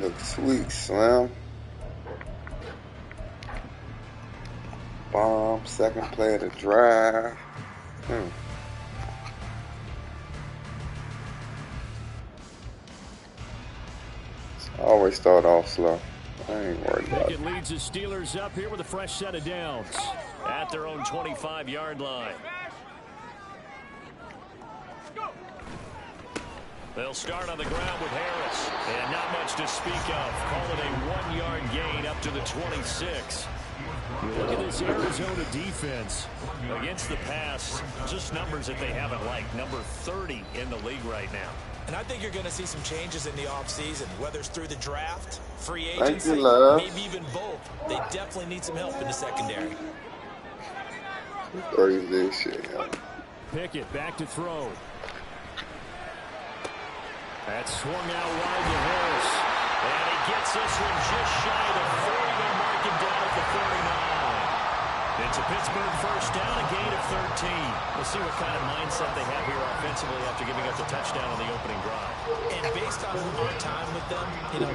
Look sweet, Slim. Bomb, second play of the drive. Always start off slow. I ain't worried about it. Pickett leads the Steelers up here with a fresh set of downs at their own 25-yard line. They'll start on the ground with Harris. And not much to speak of. Call it a 1-yard gain up to the 26. Look at this Arizona defense against the pass. Just numbers that they haven't liked. Number 30 in the league right now. And I think you're going to see some changes in the offseason, whether it's through the draft, free agency, maybe even both. They definitely need some help in the secondary. Crazy shit, yeah. Pickett back to throw. That's swung out wide to Harris. And he gets this one just shy of the 40 to mark him down at the 49. It's a Pittsburgh first down, a gain of 13. We'll see what kind of mindset they have here offensively after giving up the touchdown on the opening drive. And based on our time with them,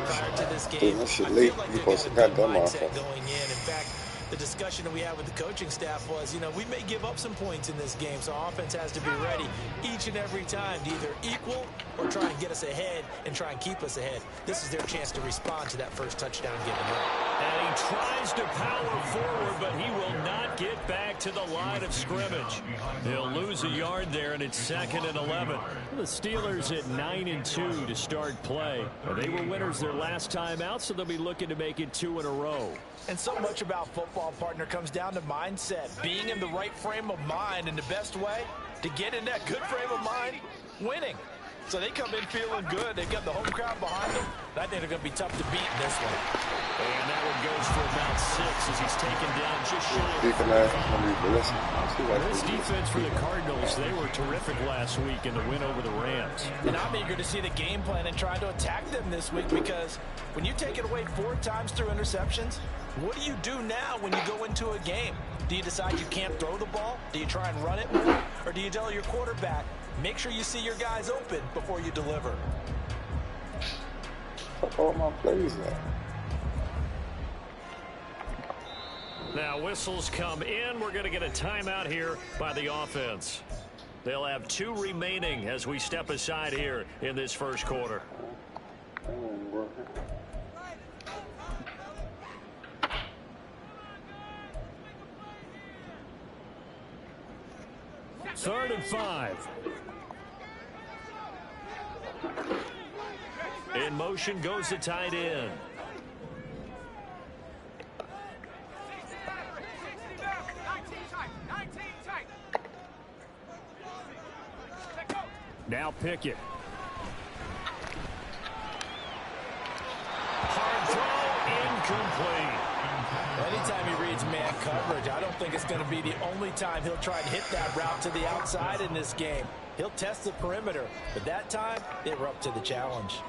prior to this game, I feel like they're going to have a good mindset going in. In fact, the discussion that we had with the coaching staff was, we may give up some points in this game, so our offense has to be ready each and every time to either equal or try and get us ahead and try and keep us ahead. This is their chance to respond to that first touchdown given up. And he tries to power forward, but he will not get back to the line of scrimmage. He'll lose a yard there, and it's 2nd and 11. The Steelers at 9-2 to start play. They were winners their last time out, so they'll be looking to make it 2 in a row. And so much about football, partner, comes down to mindset. Being in the right frame of mind, and the best way to get in that good frame of mind, winning. So they come in feeling good. They've got the home crowd behind them. I think they're going to be tough to beat in this one. And that one goes for about 6 as he's taken down just short of this defense for the Cardinals, they were terrific last week in the win over the Rams. And I'm eager to see the game plan and try to attack them this week, because when you take it away 4 times through interceptions, what do you do now when you go into a game? Do you decide you can't throw the ball? Do you try and run it more? Or do you tell your quarterback, make sure you see your guys open before you deliver? All my plays now. Now whistles come in. We're going to get a timeout here by the offense. They'll have 2 remaining as we step aside here in this first quarter. Third and 5. In motion goes the tight end. Now Pickett. Hard throw, incomplete. Anytime he reads man coverage, I don't think it's going to be the only time he'll try to hit that route to the outside in this game. He'll test the perimeter, but that time, they were up to the challenge.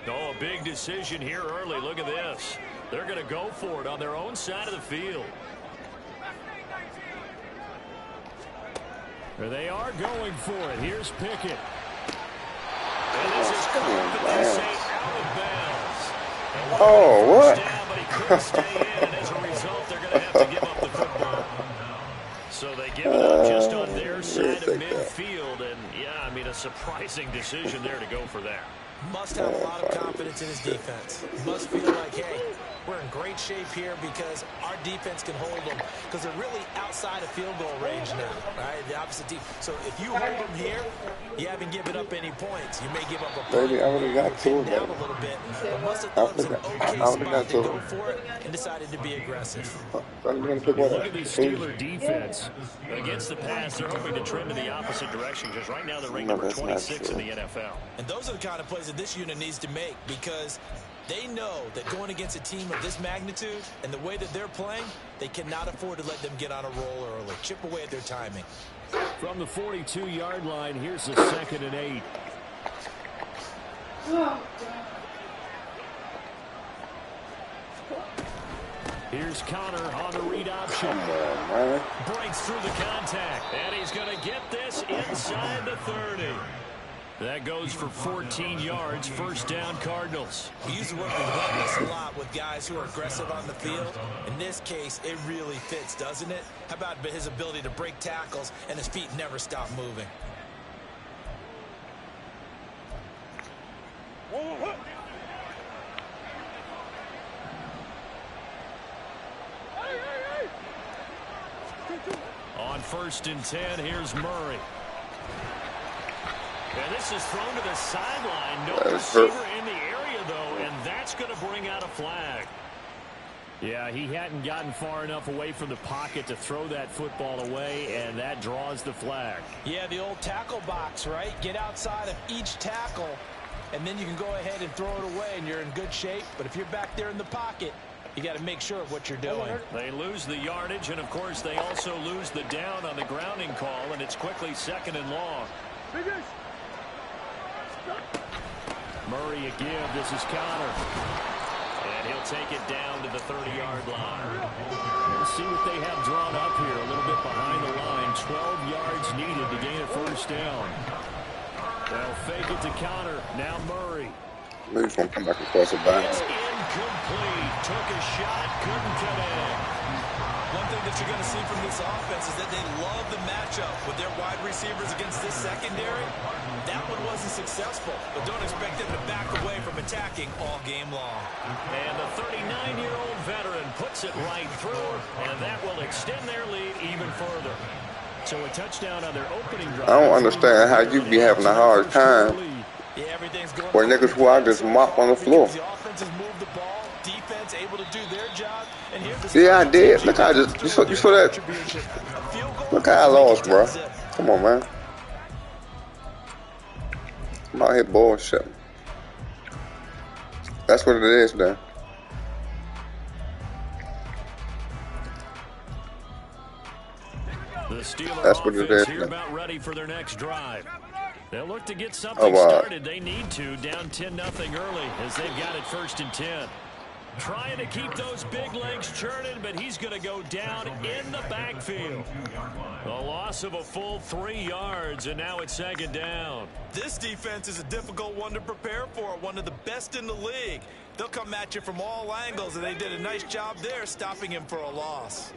Oh, a big decision here early. Look at this. They're going to go for it on their own side of the field. There they are going for it. Here's Pickett. And this is caught, but they say out of bounds. Oh, what? Down, but he couldn't stay in, and as a result, they're going to have to give up the football. So they give it up just on their side of midfield, and yeah, I mean, a surprising decision there to go for that. Must have a lot of confidence in his defense. Must feel like, hey, we're in great shape here because our defense can hold them, because they're really outside of field goal range now, right? The opposite team. So if you hold them here, you haven't given up any points. You may give up a point. Baby, I would have got 2 of down them. a little bit, but must have thought it was an okay spot to go for it and decided to be aggressive. Look at the Steeler defense. Against the pass, they're hoping to trend in the opposite direction, because right now they're ranked number 26 in the NFL. And those are the kind of plays that this unit needs to make, because they know that going against a team of this magnitude and the way that they're playing, they cannot afford to let them get on a roll early. Chip away at their timing. From the 42-yard line, here's the 2nd and 8. Here's Connor on the read option. Breaks through the contact, and he's going to get this inside the 30. That goes for 14 yards, first down Cardinals. We used to work with Douglas a lot with guys who are aggressive on the field. In this case, it really fits, doesn't it? How about his ability to break tackles and his feet never stop moving? On 1st and 10, here's Murray. And this is thrown to the sideline. No receiver in the area, though, and that's going to bring out a flag. Yeah, he hadn't gotten far enough away from the pocket to throw that football away, and that draws the flag. Yeah, the old tackle box, right? Get outside of each tackle, and then you can go ahead and throw it away, and you're in good shape. But if you're back there in the pocket, you got to make sure of what you're doing. They lose the yardage, and, of course, they also lose the down on the grounding call, and it's quickly 2nd and long. Murray a give. This is Connor. And he'll take it down to the 30-yard line. Let's see what they have drawn up here. A little bit behind the line. 12 yards needed to gain a first down. They'll fake it to Connor. Now Murray. Maybe he's going to come back across the bounds. It's incomplete. Took a shot. Couldn't get in. One thing that you're going to see from this offense is that they love the matchup with their wide receivers against this secondary. That one wasn't successful, but don't expect them to back away from attacking all game long. And the 39-year-old veteran puts it right through, and that will extend their lead even further. So a touchdown on their opening drive. I don't understand how you be having a hard time where niggas who I just mop on the floor. The offense has moved the ball, defense able to do their job, and yeah, I did. Look how I just you saw that. Look how I lost, bro. Come on, man. I'm out here bullshit. That's what it is, then. The Steelers That's what it is. Here about ready for their next drive. They'll look to get something started. They need to. Down 10-0 early as they've got it 1st and 10. Trying to keep those big legs churning, but he's going to go down in the backfield. A loss of a full 3 yards, and now it's 2nd down. This defense is a difficult one to prepare for, one of the best in the league. They'll come at you from all angles, and they did a nice job there stopping him for a loss.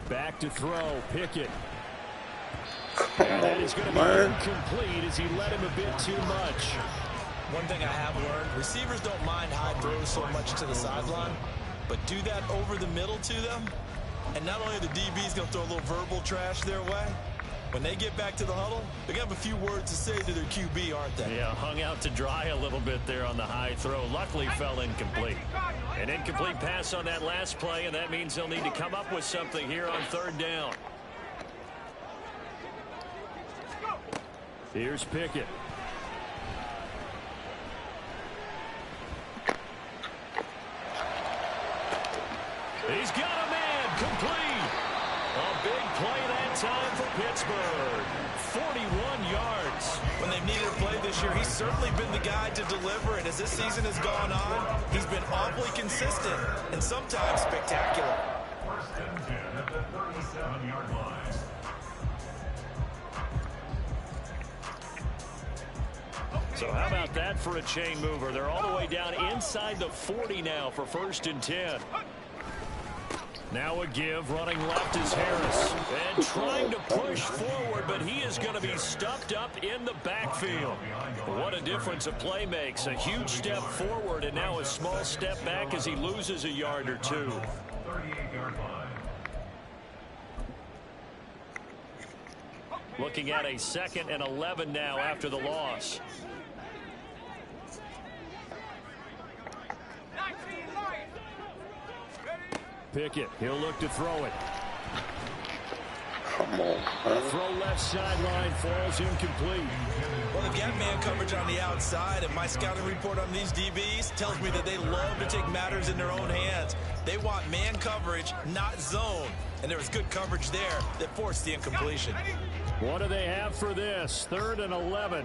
Back to throw, Pickett. And that is going to be incomplete as he let him a bit too much. One thing I have learned, receivers don't mind high throws so much to the sideline, but do that over the middle to them, and not only are the DBs going to throw a little verbal trash their way, when they get back to the huddle, they're going to have a few words to say to their QB, aren't they? Yeah, hung out to dry a little bit there on the high throw. Luckily fell incomplete. An incomplete pass on that last play, and that means they'll need to come up with something here on 3rd down. Here's Pickett. He's got a man complete. A big play that time for Pittsburgh. 41 yards. When they've needed a play this year, he's certainly been the guy to deliver, and as this season has gone on, he's been awfully consistent and sometimes spectacular. 1st and 10 at the 37-yard line. So how about that for a chain mover? They're all the way down inside the 40 now for 1st and 10. Now a give, running left is Harris. And trying to push forward, but he is going to be stuffed up in the backfield. What a difference a play makes. A huge step forward and now a small step back as he loses a yard or two. 38-yard line. Looking at a 2nd and 11 now after the loss. Pickett, he'll look to throw it. Come on, man. Throw left sideline, falls incomplete. Well, they've got man coverage on the outside, and my scouting report on these DBs tells me that they love to take matters in their own hands. They want man coverage, not zone. And there was good coverage there that forced the incompletion. What do they have for this? 3rd and 11.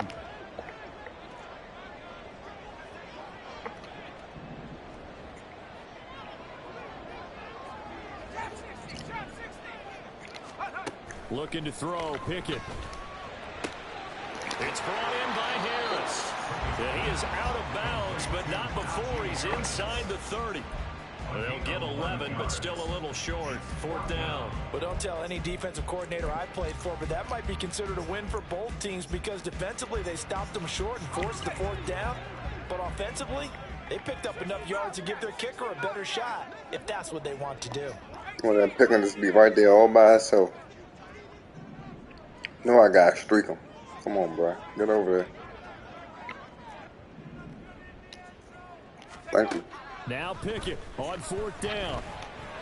Looking to throw, Pickett. It's brought in by Harris. He is out of bounds, but not before he's inside the 30. They'll get 11, but still a little short. 4th down. But don't tell any defensive coordinator I played for, but that might be considered a win for both teams because defensively they stopped them short and forced the 4th down. But offensively, they picked up enough yards to give their kicker a better shot, if that's what they want to do. Well, that Pickens just be right there all by itself. No, I gotta streak him. Come on, bro. Get over there. Thank you. Now Pickett on 4th down.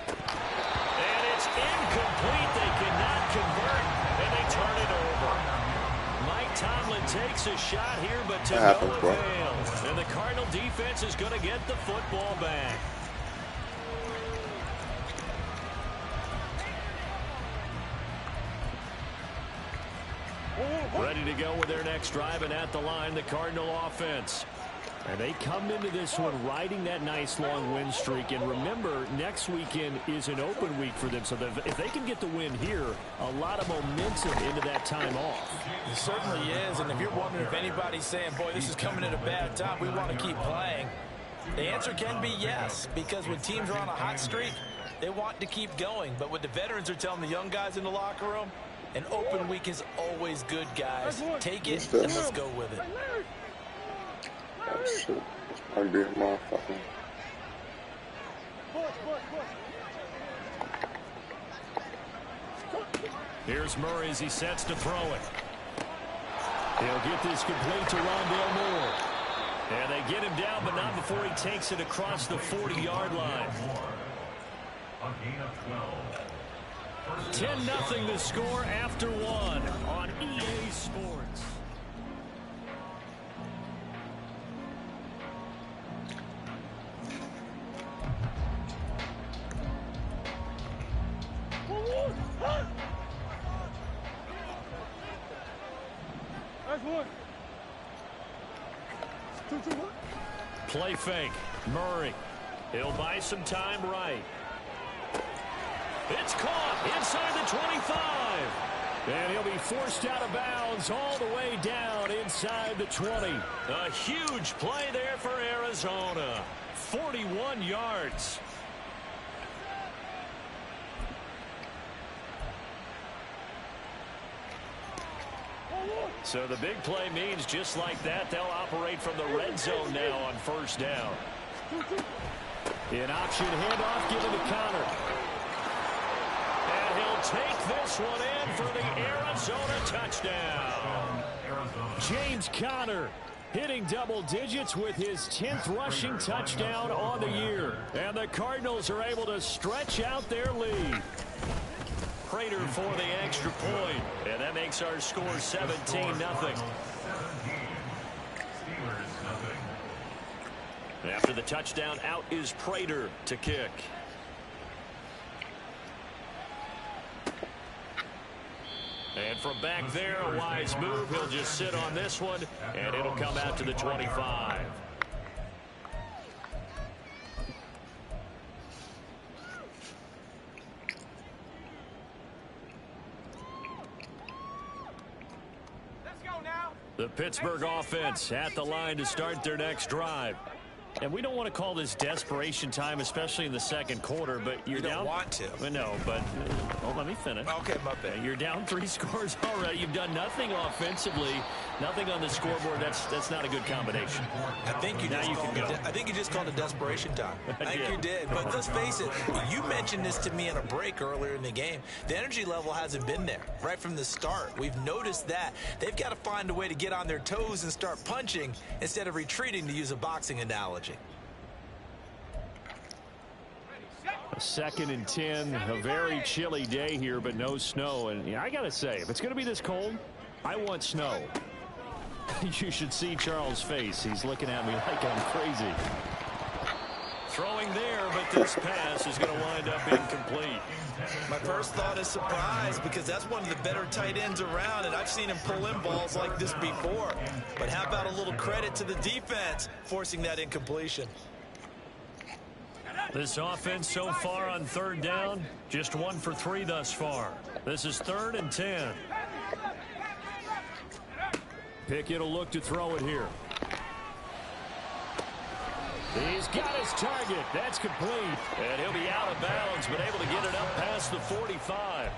And it's incomplete. They cannot convert, and they turn it over. Mike Tomlin takes a shot here, but to no avail. And the Cardinal defense is going to get the football back. Ready to go with their next drive, and at the line, the Cardinal offense. And they come into this one riding that nice long win streak. And remember, next weekend is an open week for them. So if they can get the win here, a lot of momentum into that time off. It certainly is. And if you're wondering if anybody's saying, boy, this is coming at a bad time, we want to keep playing, the answer can be yes. Because when teams are on a hot streak, they want to keep going. But what the veterans are telling the young guys in the locker room, an open week is always good, guys. Take it and let's go with it. Oh, shit. This might be a motherfucker. Here's Murray as he sets to throw it. He'll get this complete to Rondale Moore. And they get him down, but not before he takes it across the 40-yard line. A gain of 12. 10-0 the score after 1 on EA Sports. Play fake. Murray. He'll buy some time right. It's caught inside the 25. And he'll be forced out of bounds all the way down inside the 20. A huge play there for Arizona. 41 yards. So the big play means just like that, they'll operate from the red zone now on 1st down. An option handoff given to Connor. And he'll take this one in for the Arizona touchdown. James Conner hitting double digits with his 10th rushing touchdown on the year. And the Cardinals are able to stretch out their lead. Prater for the extra point, and that makes our score 17-0. After the touchdown, out is Prater to kick. And from back there, a wise move. He'll just sit on this one, and it'll come out to the 25. The Pittsburgh offense at the line to start their next drive. And we don't want to call this desperation time, especially in the second quarter, but you're down. You don't want to. No, but let me finish. Okay, my bad. You're down 3 scores already. You've done nothing offensively, nothing on the scoreboard. That's not a good combination. I think you just called it desperation time. I think you did. But let's face it, you mentioned this to me on a break earlier in the game. The energy level hasn't been there right from the start. We've noticed that. They've got to find a way to get on their toes and start punching instead of retreating, to use a boxing analogy. 2nd and 10, a very chilly day here, but no snow. And I got to say, if it's going to be this cold, I want snow. You should see Charles' face. He's looking at me like I'm crazy. Throwing there, but this pass is going to wind up incomplete. My first thought is surprise, because that's one of the better tight ends around, and I've seen him pull in balls like this before. But how about a little credit to the defense forcing that incompletion? This offense so far on third down, just 1 for 3 thus far. This is 3rd and 10. Pickett will look to throw it here. He's got his target. That's complete. And he'll be out of bounds, but able to get it up past the 45.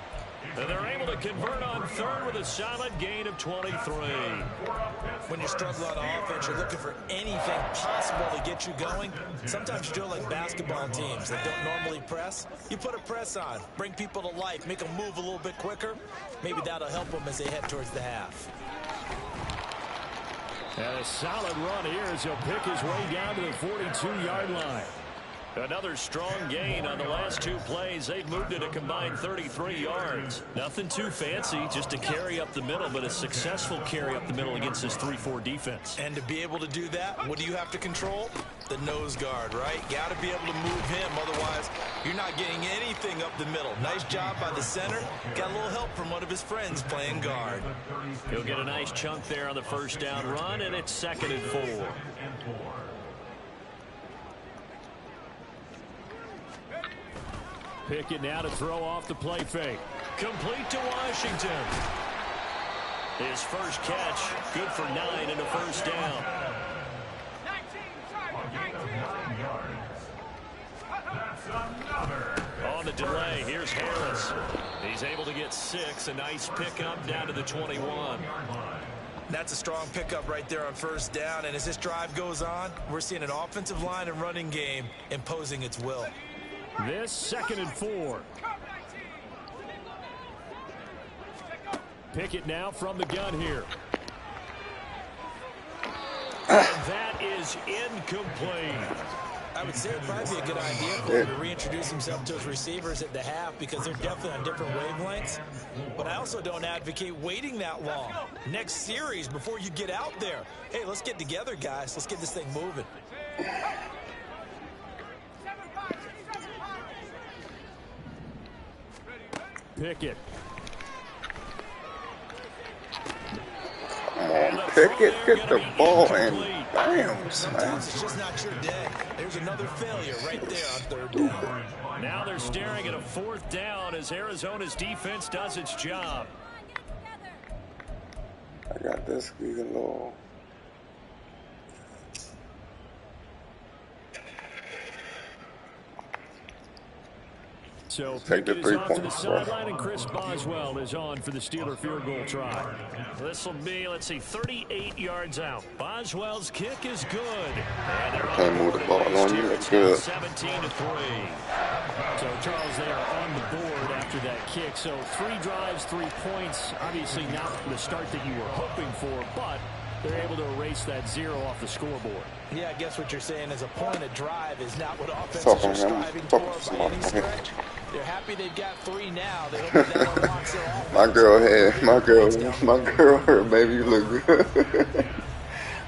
And they're able to convert on 3rd with a solid gain of 23. When you struggle on offense, you're looking for anything possible to get you going. Sometimes you do it like basketball teams that don't normally press. You put a press on, bring people to life, make them move a little bit quicker. Maybe that'll help them as they head towards the half. And a solid run here as he'll pick his way down to the 42-yard line. Another strong gain on the last 2 plays. They've moved it a combined 33 yards. Nothing too fancy, just a carry up the middle, but a successful carry up the middle against this 3-4 defense. And to be able to do that, what do you have to control? The nose guard, right? Got to be able to move him, otherwise you're not getting anything up the middle. Nice job by the center. Got a little help from one of his friends playing guard. He'll get a nice chunk there on the first down run, and it's 2nd and 4. Pickett now to throw off the play fake. Complete to Washington. His first catch, good for 9 and a first down. On the delay, here's Harris. He's able to get 6, a nice pickup down to the 21. That's a strong pickup right there on first down, and as this drive goes on, we're seeing an offensive line and running game imposing its will. This 2nd and 4. Pickett now from the gun here. And that is incomplete. I would say it'd probably be a good idea for him to reintroduce himself to his receivers at the half because they're definitely on different wavelengths. But I also don't advocate waiting that long. Next series before you get out there. Hey, let's get together, guys. Let's get this thing moving. Pickett. Come on, Pickett, get the ball and bam, Sometimes it's just not your day. There's another failure right there on 3rd down. Now they're staring at a 4th down as Arizona's defense does its job. I got this squeezing low. So Take the Pickett is 3 off to the points, bro. sideline, and Chris Boswell is on for the Steeler field goal try. This will be, let's see, 38 yards out. Boswell's kick is good. And they're Can't move the ball on you. That's good. 17 to 3. So Charles, they are on the board after that kick. So 3 drives, 3 points. Obviously not the start that you were hoping for, but they're able to erase that 0 off the scoreboard. Yeah, I guess what you're saying is a point of drive is not what offenses Talk are on him. striving Talk for to by any somebody. stretch. They're happy they've got 3 now. They hope that unlocks their offense. My girl, her baby, you look good.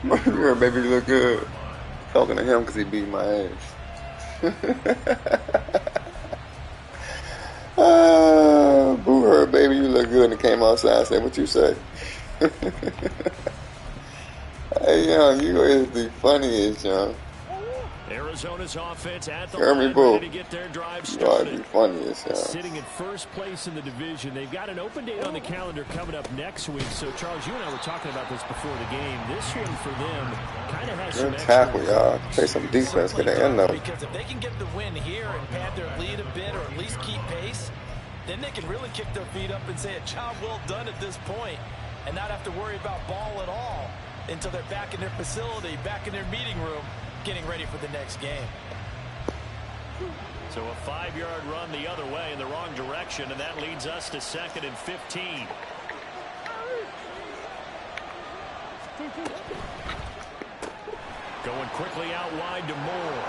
My girl, baby, you look good. Talking to him because he beat my ass. Boo her, baby, you look good, and came outside and said, what you say? Hey, Young, you is the funniest, Young. Arizona's offense at the Jeremy line, Bull. ready to get their drive You are the started. funniest, Young. Sitting in first place in the division. They've got an open date on the calendar coming up next week. So, Charles, you and I were talking about this before the game. This one for them kind of has some Good tackle, extra y'all. Play some defense, get the end of it. Because if they can get the win here and pad their lead a bit or at least keep pace, then they can really kick their feet up and say a job well done at this point and not have to worry about ball at all until they're back in their facility, back in their meeting room, getting ready for the next game. So a 5-yard run the other way in the wrong direction, and that leads us to 2nd and 15. Going quickly out wide to Moore.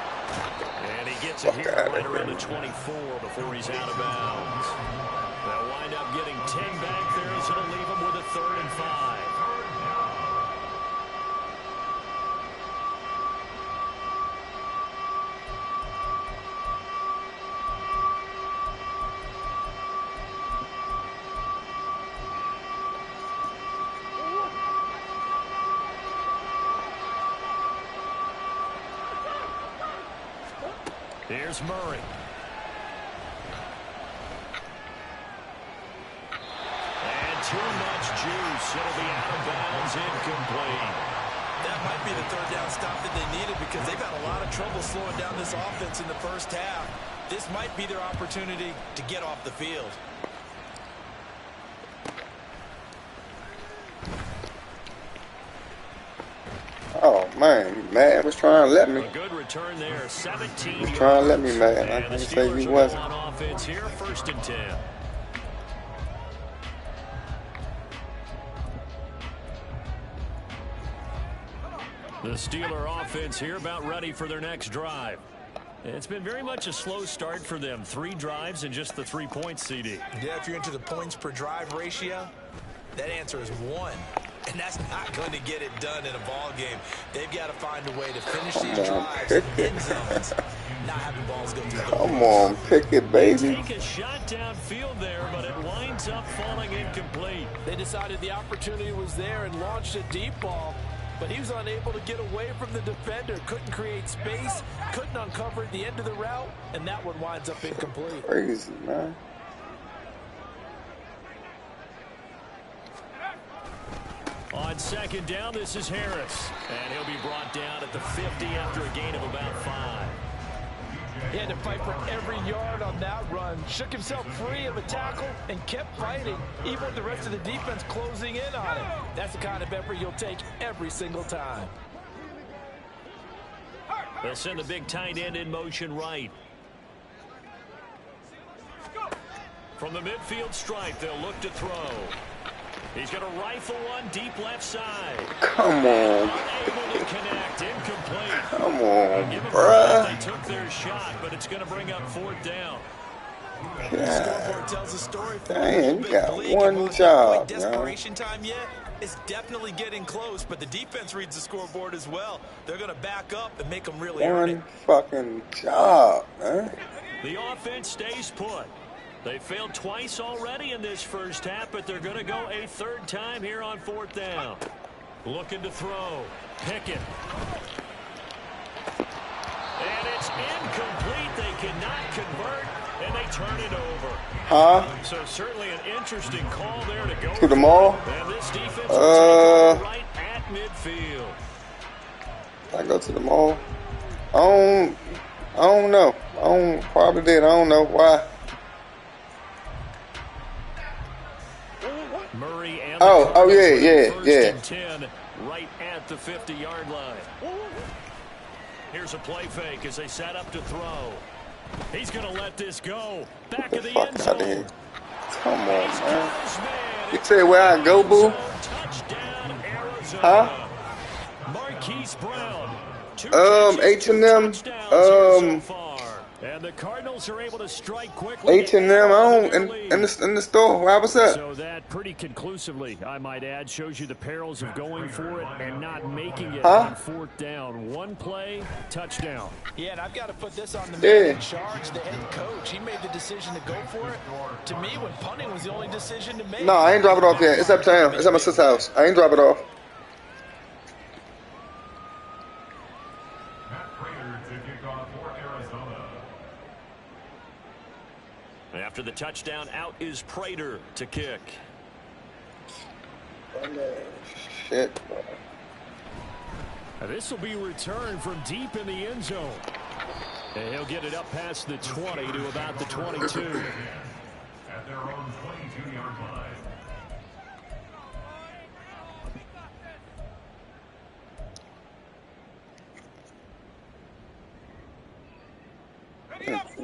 And he gets it here right around the 24 before he's out of bounds. They'll wind up getting 10 back there, so it'll leave him with a 3rd and 5. Here's Murray. And too much juice. It'll be out of bounds, incomplete. That might be the third down stop that they needed because they've had a lot of trouble slowing down this offense in the first half. This might be their opportunity to get off the field. Oh man, Madden was trying to let me. A good return there, 17 He was trying to let me, man. I And can't the say Steelers he are wasn't. on offense here, 1st and 10. The Steeler offense here about ready for their next drive. It's been very much a slow start for them. 3 drives and just the 3 points, CD. Yeah, if you're into the points per drive ratio, that answer is 1. And that's not going to get it done in a ball game. They've got to find a way to finish these drives in end zones, not having balls go through the Come on, pick it, baby. Take a shot downfield there, but it winds up falling incomplete. They decided the opportunity was there and launched a deep ball, but he was unable to get away from the defender. Couldn't create space, couldn't uncover the end of the route, and that one winds up incomplete. Crazy, man. On 2nd down, this is Harris. And he'll be brought down at the 50 after a gain of about 5. He had to fight for every yard on that run. Shook himself free of a tackle and kept fighting, even with the rest of the defense closing in on him. That's the kind of effort you'll take every single time. They'll send the big tight end in motion right. From the midfield stripe, they'll look to throw. He's going to rifle one deep left side. Come on. Unable to connect. Incomplete. Come on, Give them bruh. They took their shot, but it's going to bring up 4th down. The scoreboard tells a story for Dang, you got one job, man. desperation time yet? It's definitely getting close, but the defense reads the scoreboard as well. They're going to back up and make them really earn it. One fucking job, man. The offense stays put. They failed twice already in this first half, but they're going to go a 3rd time here on 4th down. Looking to throw. Pickett. And it's incomplete. They cannot convert, and they turn it over. Huh? So certainly an interesting call there to go To the mall? And this defense will take it right at midfield. I go to the mall. I don't know. Probably did. I don't know why. Murray and Oh, yeah. 1st and 10 right at the 50-yard line. Here's a play fake as they set up to throw. He's going to let this go. Back of the end Fuck out of zone. here. Come on, man. You say where I go, boo? Touchdown, Arizona. Huh? Marquise Brown. H&M, so far. And the Cardinals are able to strike quickly. H&M, I don't, in the store. Why was that? So that pretty conclusively, I might add, shows you the perils of going for it and not making it on 4th down. One play, touchdown. Yeah, and I've got to put this on the man in charge, the head coach. He made the decision to go for it. To me, when punting was the only decision to make. No, I ain't drop it off yet. It's uptown. It's at my sister's house. I ain't drop it off. Matt Prater to kick off for Arizona. After the touchdown, out is Prater to kick. Shit, bro. This will be returned from deep in the end zone. And he'll get it up past the 20 to about the 22. At their own 22-yard line.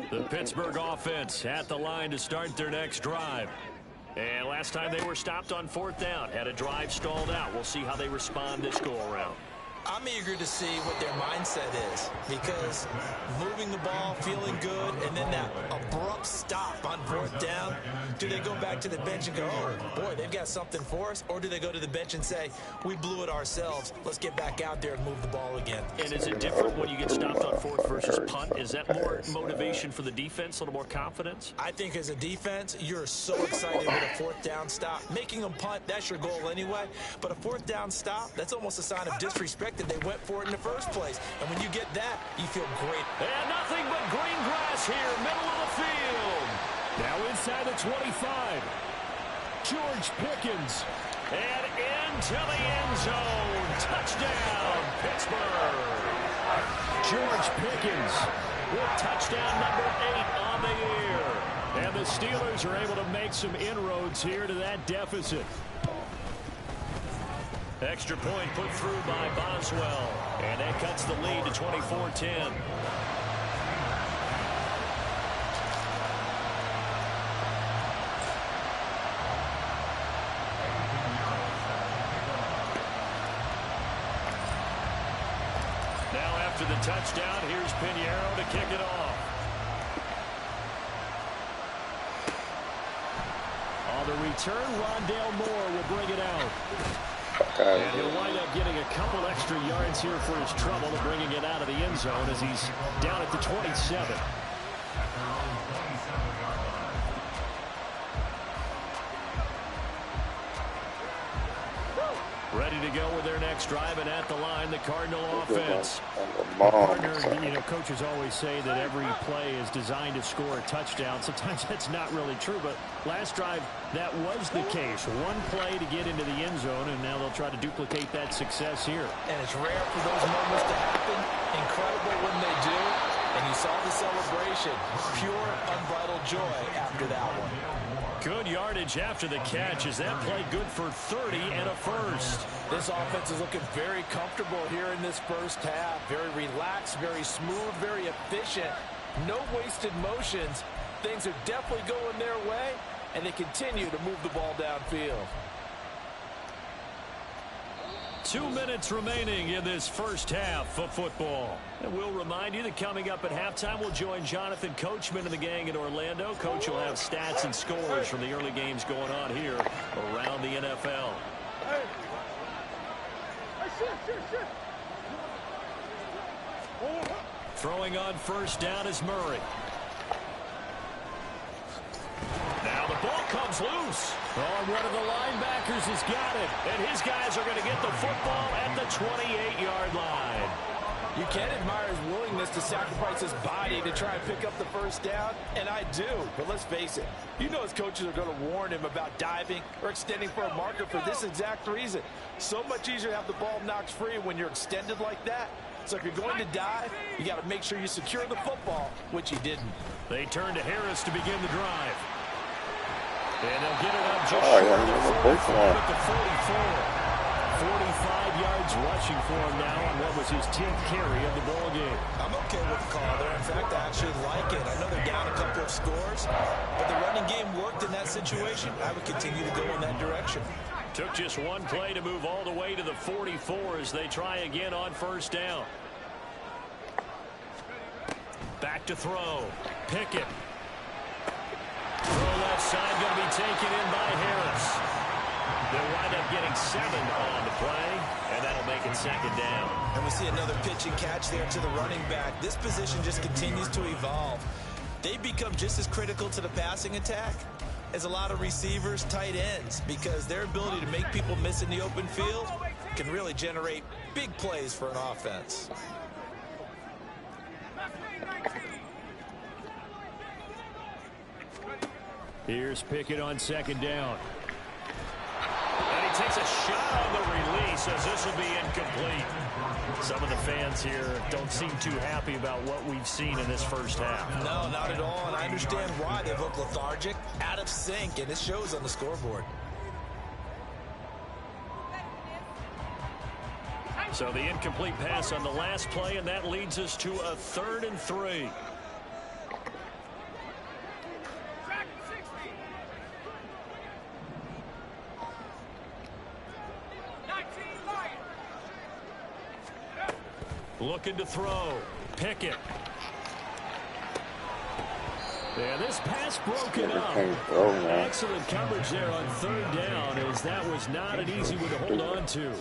The Pittsburgh offense at the line to start their next drive. And last time they were stopped on 4th down, had a drive stalled out. We'll see how they respond this go-around. I'm eager to see what their mindset is because moving the ball, feeling good, and then that abrupt stop on 4th down, do they go back to the bench and go, oh, boy, they've got something for us? Or do they go to the bench and say, we blew it ourselves, let's get back out there and move the ball again? And is it different when you get stopped on 4th versus punt? Is that more motivation for the defense, a little more confidence? I think as a defense, you're so excited with a 4th down stop. Making them punt, that's your goal anyway. But a 4th down stop, that's almost a sign of disrespect expected. They went for it in the first place. And when you get that, you feel great. And nothing but green grass here, middle of the field. Now inside the 25. George Pickens. And into the end zone. Touchdown, Pittsburgh. George Pickens with touchdown number 8 on the year. And the Steelers are able to make some inroads here to that deficit. Extra point put through by Boswell. And that cuts the lead to 24-10. Now after the touchdown, here's Pinheiro to kick it off. On the return, Rondale Moore will bring it out. And he'll wind up getting a couple extra yards here for his trouble of bringing it out of the end zone as he's down at the 27. Ready to go with their next drive, and at the line, the Cardinal offense. Partner, coaches always say that every play is designed to score a touchdown. Sometimes that's not really true, but last drive, that was the case. One play to get into the end zone, and now they'll try to duplicate that success here. And it's rare for those moments to happen. Incredible when they do. And you saw the celebration. Pure, unbridled joy after that one. Good yardage after the catch. Is that play good for 30 and a first? This offense is looking very comfortable here in this first half. Very relaxed, very smooth, very efficient. No wasted motions. Things are definitely going their way, and they continue to move the ball downfield. 2 minutes remaining in this first half of football. And we'll remind you that coming up at halftime, we'll join Jonathan Coachman and the gang in Orlando. Coach will have stats and scores from the early games going on here around the NFL. Throwing on first down is Murray. Now the ball comes loose. Oh, one of the linebackers has got it. And his guys are going to get the football at the 28-yard line. You can't admire his willingness to sacrifice his body to try and pick up the first down, and I do. But let's face it, you know his coaches are going to warn him about diving or extending for a marker for this exact reason. So much easier to have the ball knocked free when you're extended like that. So if you're going to dive, you got to make sure you secure the football, which he didn't. They turn to Harris to begin the drive. And they'll get it up just short of the 44 at the 44. 45 yards rushing for him now on what was his 10th carry of the ball game. I'm okay with the call there. In fact, I actually like it. I know they're down a couple of scores, but the running game worked in that situation. I would continue to go in that direction. Took just one play to move all the way to the 44 as they try again on first down. Back to throw. Pickett. Throw left side going to be taken in by Harris. They'll wind up getting 7 on the play, and that'll make it second down. And we see another pitch and catch there to the running back. This position just continues to evolve. They become just as critical to the passing attack as a lot of receivers, tight ends, because their ability to make people miss in the open field can really generate big plays for an offense. Here's Pickett on second down. And he takes a shot on the release as this will be incomplete. Some of the fans here don't seem too happy about what we've seen in this first half. No, not at all, and I understand why. They've looked lethargic, out of sync, and it shows on the scoreboard. So the incomplete pass on the last play, and that leads us to a 3rd and 3. Looking to throw. Pickett. And this pass broken up. Excellent coverage there on 3rd down, as that was not an easy one to hold on to.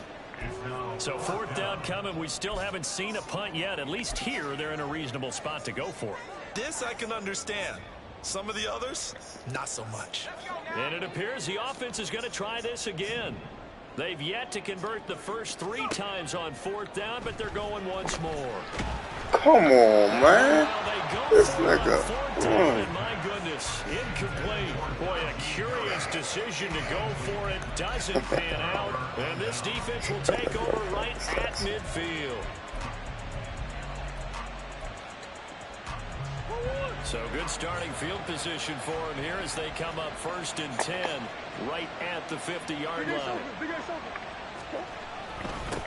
So 4th down coming. We still haven't seen a punt yet. At least here, they're in a reasonable spot to go for it. This I can understand. Some of the others, not so much. And it appears the offense is going to try this again. They've yet to convert the first 3 times on 4th down, but they're going once more. Come on, man. Well, they go This for it on nigga. 4th down, and my goodness, incomplete. Boy, a curious decision to go for it. Doesn't pan out, and this defense will take over right at midfield. So good starting field position for him here as they come up 1st and 10 right at the 50-yard line.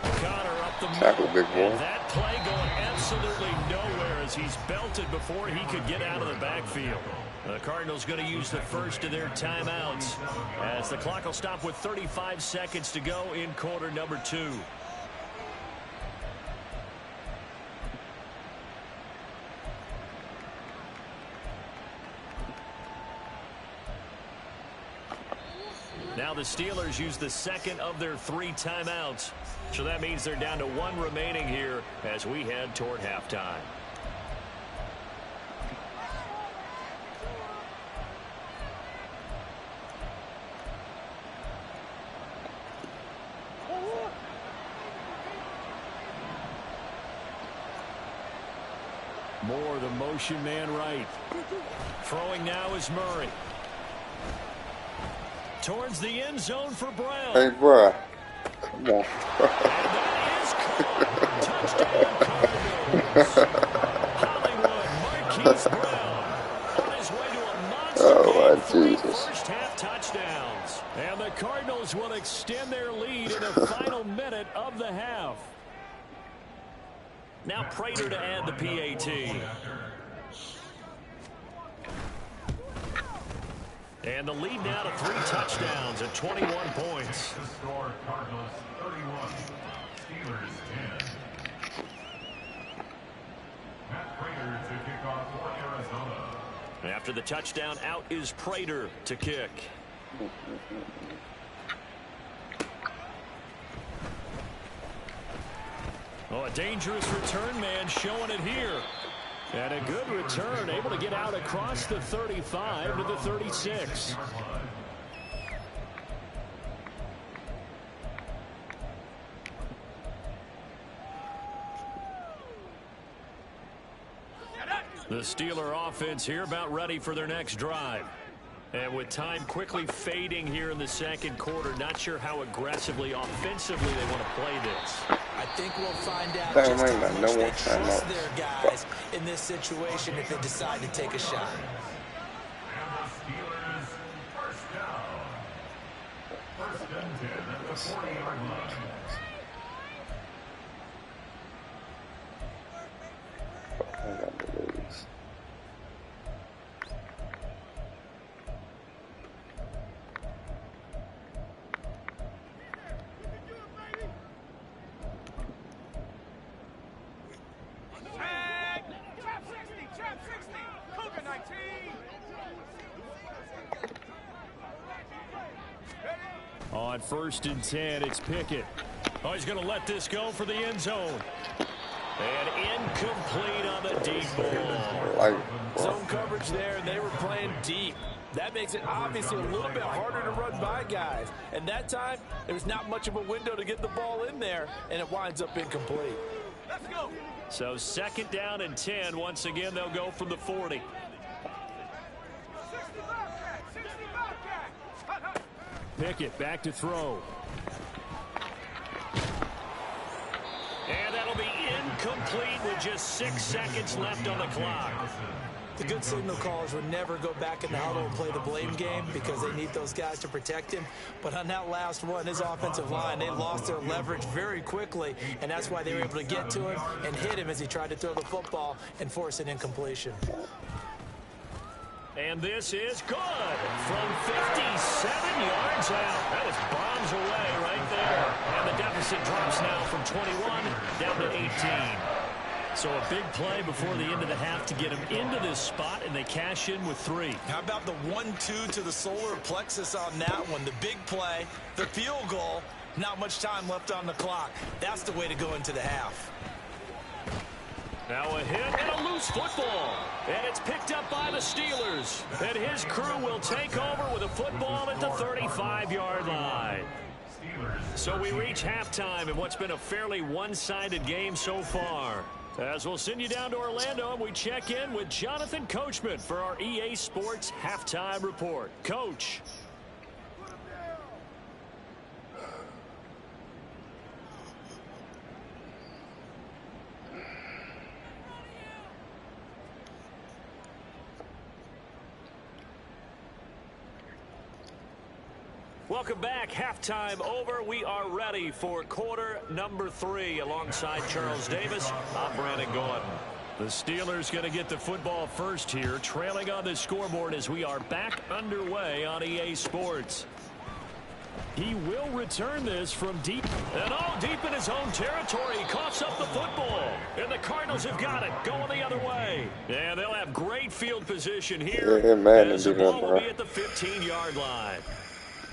Connor up the Tackle, middle. big boy. And that play going absolutely nowhere as he's belted before he could get out of the backfield. The Cardinals going to use the first of their timeouts as the clock will stop with 35 seconds to go in quarter number 2. Now the Steelers use the second of their 3 timeouts. So that means they're down to 1 remaining here as we head toward halftime. Moore, the motion man right. Throwing now is Murray. Towards the end zone for Brown. Hey, bruh. Come on. And that is caught. Touchdown Cardinals. Hollywood, Marquise Brown on his way to a monster Oh, game. my 3 Jesus. first-half touchdowns. And the Cardinals will extend their lead in the final minute of the half. Now Prater to add the PAT. And the lead now to 3 touchdowns at 21 points. The score, Cardinals 31, Steelers 10. Matt Prater to kick off for Arizona. After the touchdown, out is Prater to kick. Oh, a dangerous return man showing it here. And a good return, able to get out across the 35 to the 36. The Steeler offense here about ready for their next drive. And with time quickly fading here in the second quarter, not sure how aggressively, offensively they want to play this. I think we'll find out Dang, just I ain't how got much no they more trust timeouts. their guys in this situation if they decide to take a shot. And the Steelers first down. 1st and 10 at the 40-yard line. I got the ladies. On 1st and 10, it's Pickett. Oh, he's going to let this go for the end zone. And incomplete on the deep ball. Like, Zone coverage there, and they were playing deep. That makes it obviously a little bit harder to run by guys. And that time, there's not much of a window to get the ball in there, and it winds up incomplete. Let's go. So 2nd down and 10. Once again, they'll go from the 40. Pickett back to throw. And that'll be incomplete with just 6 seconds left on the clock. The good signal callers would never go back in the huddle and play the blame game because they need those guys to protect him. But on that last one, his offensive line, they lost their leverage very quickly, and that's why they were able to get to him and hit him as he tried to throw the football and force an incompletion. And this is good from 57 yards out. That was bombs away right there. And the deficit drops now from 21 down to 18. So a big play before the end of the half to get them into this spot, and they cash in with 3. How about the 1-2 to the solar plexus on that one? The big play, the field goal, not much time left on the clock. That's the way to go into the half. Now a hit and a loose football. And it's picked up by the Steelers. And his crew will take over with a football at the 35-yard line. So we reach halftime in what's been a fairly one-sided game so far. As we'll send you down to Orlando, and we check in with Jonathan Coachman for our EA Sports Halftime Report. Coach. Welcome back. Halftime over. We are ready for quarter number 3. Alongside Charles Davis, I'm Brandon Gordon. The Steelers going to get the football first here, trailing on the scoreboard as we are back underway on EA Sports. He will return this from deep, and all deep in his own territory. He coughs up the football, and the Cardinals have got it going the other way. And they'll have great field position here as the ball will be at the 15-yard line.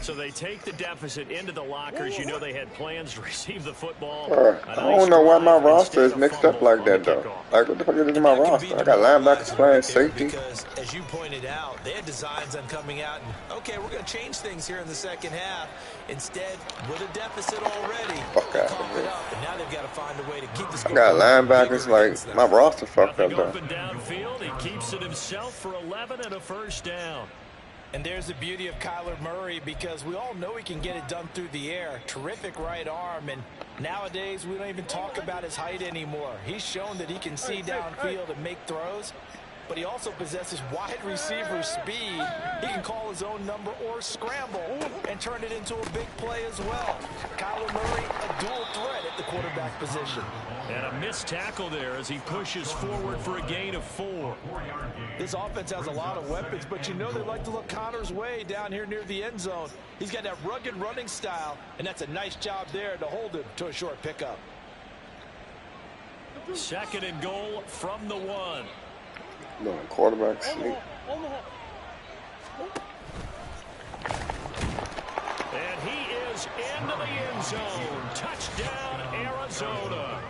So they take the deficit into the lockers. You know they had plans to receive the football. I don't know why my roster is mixed up like that, though. Like, what the fuck is in my roster? I got linebackers playing safety. Because, as you pointed out, they had designs on coming out and, okay, we're going to change things here in the second half. Instead, with a deficit already, they cough it up, and now they've got to find a way to keep the score. I got linebackers, like, my roster fucked up, though. Downfield, he keeps it himself for 11 and a first down. And there's the beauty of Kyler Murray, because we all know he can get it done through the air. Terrific right arm, and nowadays we don't even talk about his height anymore. He's shown that he can see downfield and make throws, but he also possesses wide receiver speed. He can call his own number or scramble and turn it into a big play as well. Kyler Murray, a dual threat at the quarterback position. And a missed tackle there as he pushes forward for a gain of 4. This offense has a lot of weapons, but you know they like to look Connor's way down here near the end zone. He's got that rugged running style, and that's a nice job there to hold him to a short pickup. 2nd and goal from the 1. No, quarterback sneak. And he is into the end zone. Touchdown, Arizona.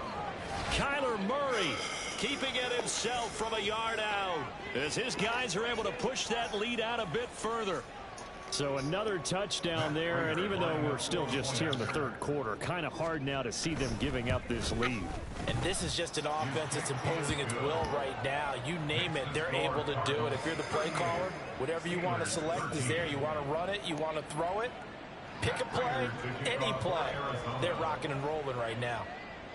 Kyler Murray keeping it himself from a yard out as his guys are able to push that lead out a bit further. So another touchdown there, and even though we're still just here in the third quarter, kind of hard now to see them giving up this lead. And this is just an offense that's imposing its will right now. You name it, they're able to do it. If you're the play caller, whatever you want to select is there. You want to run it, you want to throw it, pick a play, any play. They're rocking and rolling right now.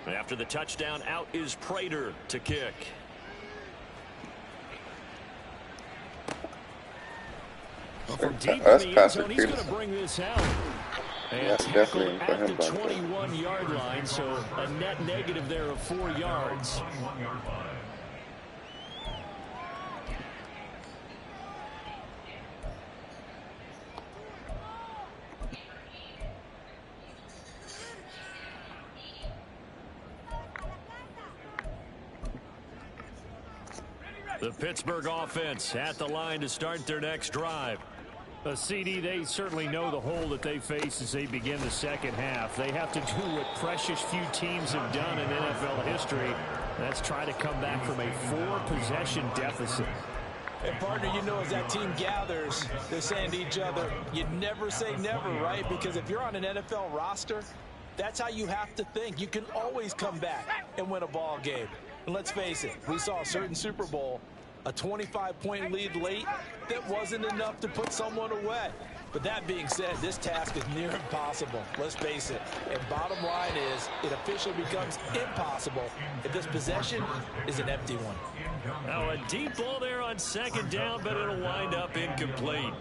After the touchdown, out is Prater to kick. From deep in the end zone, he's going to bring this out. And tackled at the 21-yard line, so a net negative there of 4 yards. The Pittsburgh offense at the line to start their next drive. CD, they certainly know the hole that they face as they begin the second half. They have to do what precious few teams have done in NFL history. That's try to come back from a 4-possession deficit. And, partner, you know, as that team gathers, they're saying to each other, you never say never, right? Because if you're on an NFL roster, that's how you have to think. You can always come back and win a ball game. And let's face it, we saw a certain Super Bowl, a 25-point lead late that wasn't enough to put someone away. But that being said, this task is near impossible. Let's face it. And bottom line is, it officially becomes impossible if this possession is an empty one. Now a deep ball there on 2nd down, but it'll wind up incomplete.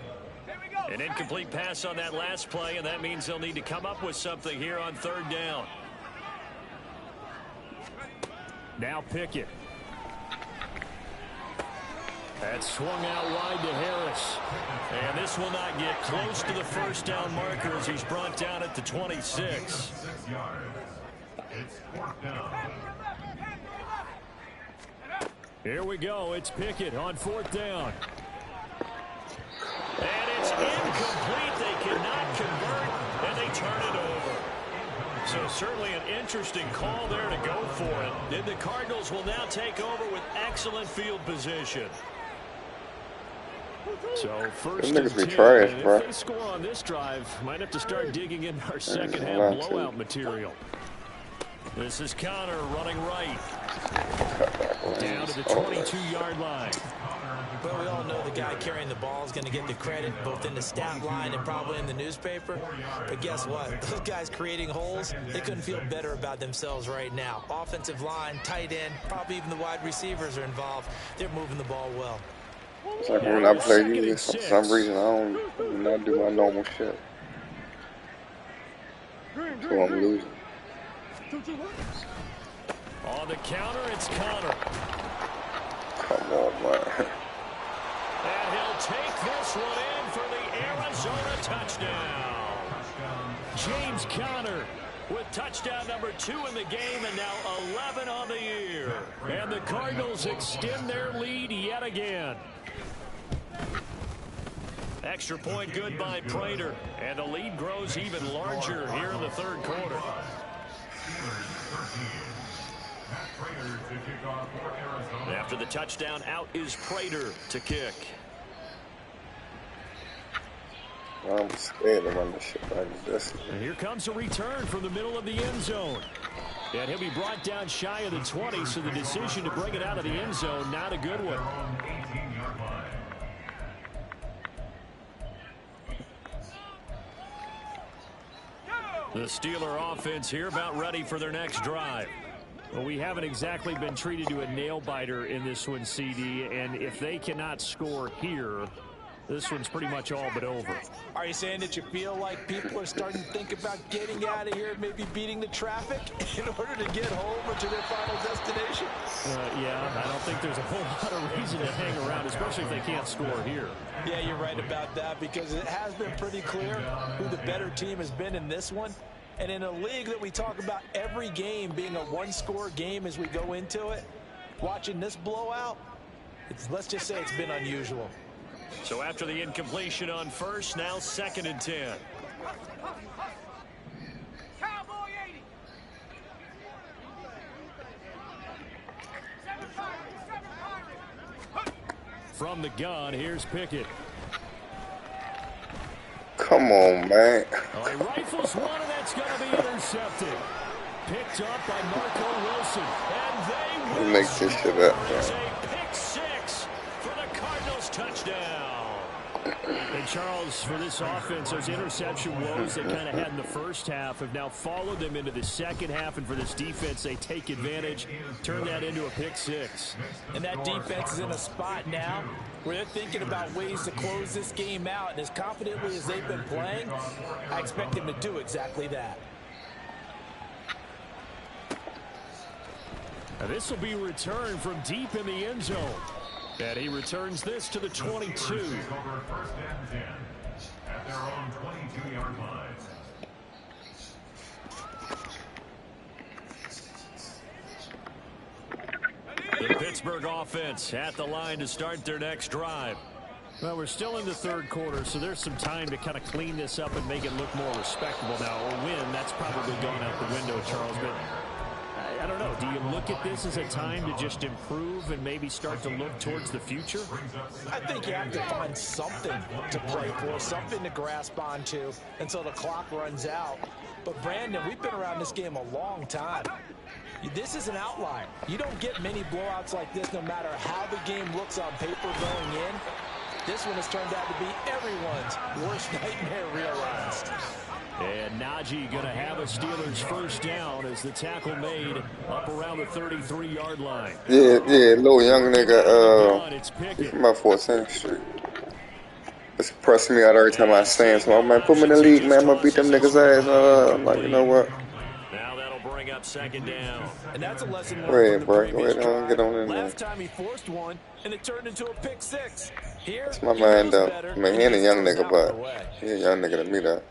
An incomplete pass on that last play, and that means they'll need to come up with something here on 3rd down. Now Pickett. That's swung out wide to Harris. And this will not get close to the first down marker as he's brought down at the 26. Here we go. It's Pickett on 4th down. And it's incomplete. They cannot convert, and they turn it over. So certainly an interesting call there to go for it. Then the Cardinals will now take over with excellent field position. So first Them and niggas be 10, trash, and bro. if they score on this drive, might have to start digging in our second half lie to you. blowout material. This is Connor running right. Down to the 22-yard line. But we all know the guy carrying the ball is going to get the credit both in the stat line and probably in the newspaper. But guess what? Those guys creating holes, they couldn't feel better about themselves right now. Offensive line, tight end, probably even the wide receivers are involved. They're moving the ball well. It's like when I play you, for some reason I do not do my normal shit. So I'm losing. On the counter, it's Connor. Come on, man. And he'll take this one in for the Arizona touchdown. James Conner with touchdown number 2 in the game and now 11 on the year. And the Cardinals extend their lead yet again. Extra point good by Prater. And the lead grows even larger here in the third quarter. After the touchdown, out is Prater to kick. I'm scared to run this shit like this. And here comes a return from the middle of the end zone. And he'll be brought down shy of the 20, so the decision to bring it out of the end zone, not a good one. The Steeler offense here about ready for their next drive. Well, we haven't exactly been treated to a nail-biter in this one, CD, and if they cannot score here, this one's pretty much all but over. Are you saying that you feel like people are starting to think about getting out of here, maybe beating the traffic in order to get home or to their final destination? Yeah, I don't think there's a whole lot of reason to hang around, especially if they can't score here. Yeah, you're right about that because it has been pretty clear who the better team has been in this one. And in a league that we talk about every game being a one-score game as we go into it, watching this blowout, let's just say it's been unusual. So after the incompletion on first, now 2nd and 10. From the gun, here's Pickett. Come on, man. Oh, he rifles one, and that's going to be intercepted. Picked up by Marco Wilson. And they will Make this shit up, It's man. a pick 6 for the Cardinals touchdown. And Charles, for this offense, those interception woes they kind of had in the first half have now followed them into the second half. And for this defense, they take advantage, turn that into a pick 6. And that defense is in a spot now where they're thinking about ways to close this game out. And as confidently as they've been playing, I expect them to do exactly that. Now this will be returned from deep in the end zone. And he returns this to the 22. First and 10 at their own 22-yard line. The Pittsburgh offense at the line to start their next drive. Well, we're still in the third quarter, so there's some time to kind of clean this up and make it look more respectable now. A win, that's probably gone out the window, Charles, but I don't know. Do you look at this as a time to just improve and maybe start to look towards the future? I think you have to find something to play for, something to grasp onto until the clock runs out. But, Brandon, we've been around this game a long time. This is an outlier. You don't get many blowouts like this no matter how the game looks on paper going in. This one has turned out to be everyone's worst nightmare realized. And Najee going to have a Steelers first down as the tackle made up around the 33-yard line. Yeah, little young nigga, It's he's Pickett. from about 14th Street. It's pressing me out every time I stand. So I'm like, put me in the league, man. I'm gonna beat them niggas' ass. I'm like, you know what? Now that'll bring up 2nd down. And that's a lesson Go ahead, learned from bro. the Go previous ahead on, get on in drive. there. Last time he forced one, and it turned into a pick 6. Here, That's my he man, knows though. better, I mean, he and ain't a young gets nigga, out but the way. he a young nigga to me, though.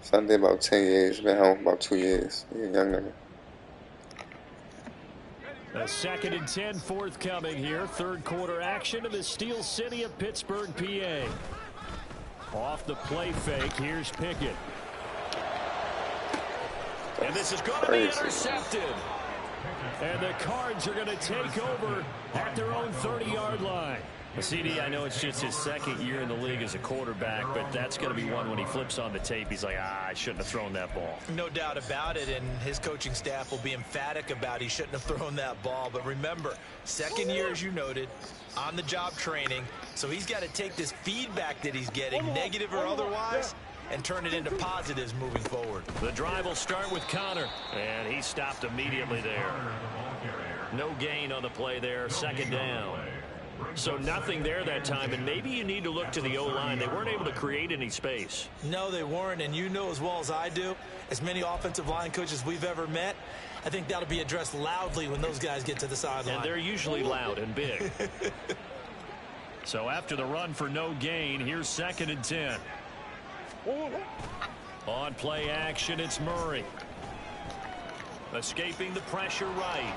Sunday about 10 years. Been home about 2 years. He a young nigga. A 2nd and 10 forthcoming here. Third quarter action in the Steel City of Pittsburgh, PA. Off the play fake, here's Pickett. And this is going to be Crazy. intercepted. And the Cards are going to take over at their own 30-yard line. Well, CD, I know it's just his second year in the league as a quarterback, but that's going to be one when he flips on the tape, he's like, I shouldn't have thrown that ball. No doubt about it, and his coaching staff will be emphatic about he shouldn't have thrown that ball. But remember, second year, as you noted, on-the-job training, so he's got to take this feedback that he's getting, negative or otherwise, and turn it into positives moving forward. The drive will start with Connor, and he stopped immediately there. No gain on the play there, second down. So nothing there that time, and maybe you need to look to the O-line. They weren't able to create any space. No, they weren't, and you know as well as I do, as many offensive line coaches we've ever met, I think that'll be addressed loudly when those guys get to the sideline. And they're usually loud and big. So after the run for no gain, here's 2nd and 10. On play action, it's Murray. Escaping the pressure right.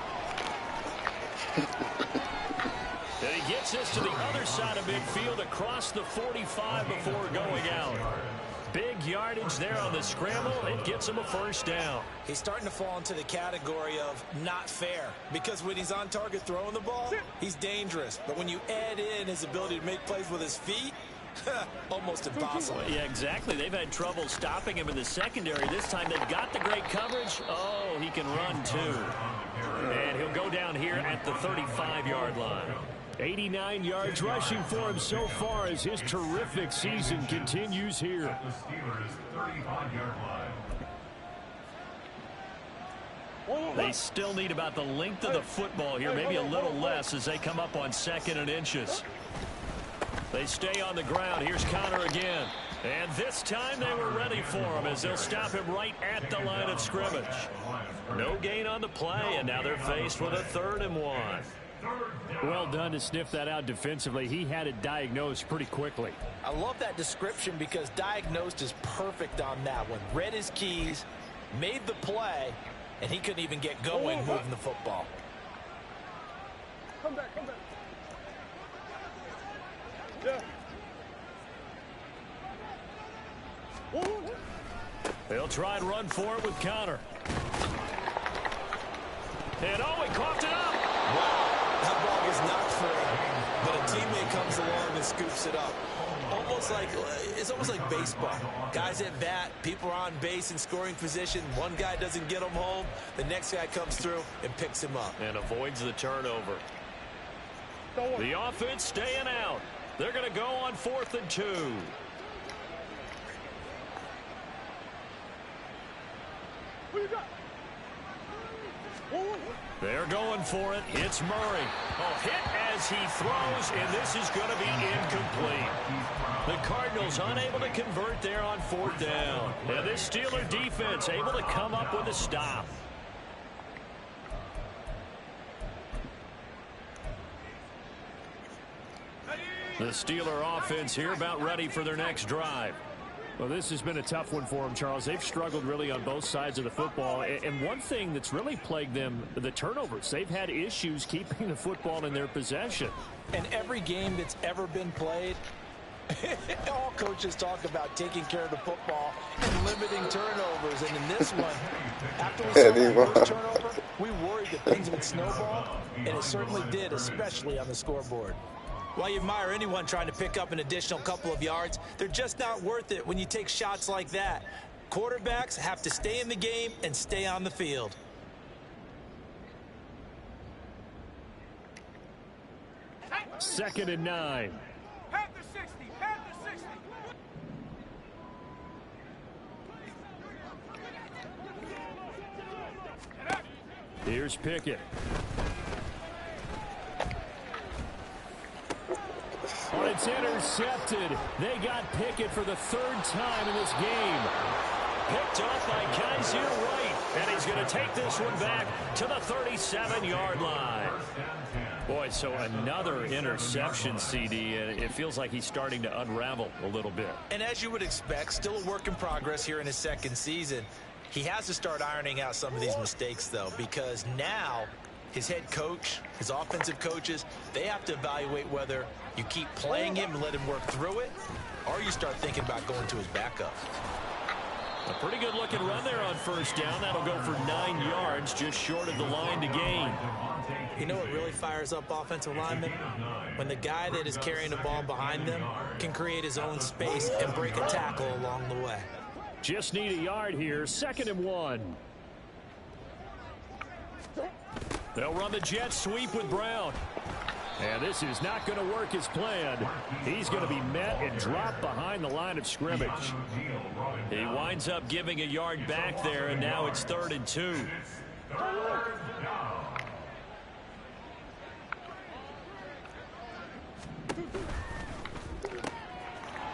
And he gets this to the other side of midfield across the 45 before going out. Big yardage there on the scramble. It gets him a first down. He's starting to fall into the category of not fair, because when he's on target throwing the ball, he's dangerous. But when you add in his ability to make plays with his feet, almost impossible. Yeah, exactly. They've had trouble stopping him in the secondary. This time they've got the great coverage. Oh, he can run too. And he'll go down here at the 35-yard line. 89 yards rushing for him so far as his terrific season continues here. The Steelers' 35-yard line. They still need about the length of the football here, maybe a little less as they come up on 2nd and inches. They stay on the ground. Here's Connor again. And this time they were ready for him as they'll stop him right at the line of scrimmage. No gain on the play, and now they're faced with a 3rd and 1. Well done to sniff that out defensively. He had it diagnosed pretty quickly. I love that description because diagnosed is perfect on that one. Read his keys, made the play, and he couldn't even get going moving the football. Come back, come back. Yeah. They'll try and run for it with Connor. And oh, he coughed it up. Wow, that ball is not fair, but a teammate comes along and scoops it up. It's almost like baseball. Guys at bat, people are on base in scoring position. One guy doesn't get them home. The next guy comes through and picks him up. And avoids the turnover. The offense staying out. They're going to go on 4th and 2. They're going for it. It's Murray. Oh, hit as he throws, and this is going to be incomplete. The Cardinals unable to convert there on 4th down. And this Steeler defense able to come up with a stop. The Steeler offense here about ready for their next drive. Well, this has been a tough one for them, Charles. They've struggled really on both sides of the football. And one thing that's really plagued them, the turnovers. They've had issues keeping the football in their possession. And every game that's ever been played, all coaches talk about taking care of the football and limiting turnovers. And in this one, after we saw that first turnover, we worried that things would snowball, and it certainly did, especially on the scoreboard. While you admire anyone trying to pick up an additional couple of yards, they're just not worth it when you take shots like that. Quarterbacks have to stay in the game and stay on the field. Second and 9. Panther 60, Panther 60. Here's Pickett. Oh, it's intercepted. They got Pickett for the 3rd time in this game. Picked off by Kaiser Wright, and he's going to take this one back to the 37-yard line. Boy, so another interception, CD, and it feels like he's starting to unravel a little bit. And as you would expect, still a work in progress here in his 2nd season. He has to start ironing out some of these mistakes, though, because now his head coach, his offensive coaches, they have to evaluate whether you keep playing him and let him work through it, or you start thinking about going to his backup. A pretty good looking run there on first down. That'll go for 9 yards, just short of the line to gain. You know what really fires up offensive linemen? When the guy that is carrying the ball behind them can create his own space and break a tackle along the way. Just need a yard here. 2nd and 1. They'll run the jet sweep with Brown. And this is not going to work as planned. He's going to be met and dropped behind the line of scrimmage. He winds up giving a yard back there, and now it's 3rd and 2.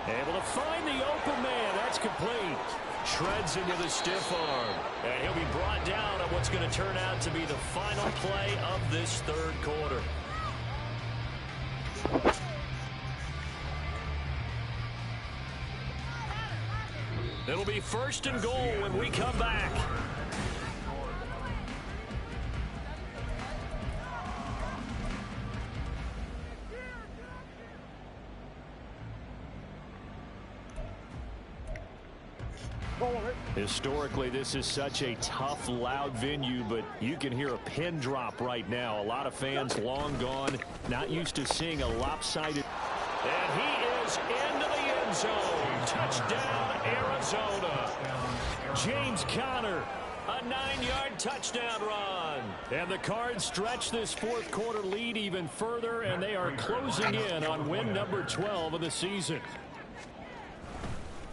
Able to find the open man. That's complete. Shreds into the stiff arm. And he'll be brought down on what's going to turn out to be the final play of this 3rd quarter. It'll be 1st and goal when we come back. Historically, this is such a tough, loud venue, but you can hear a pin drop right now. A lot of fans long gone, not used to seeing a lopsided. And he is into the end zone. Touchdown, Arizona. James Conner. A 9-yard touchdown run. And the Cards stretch this 4th quarter lead even further, and they are closing in on win number 12 of the season.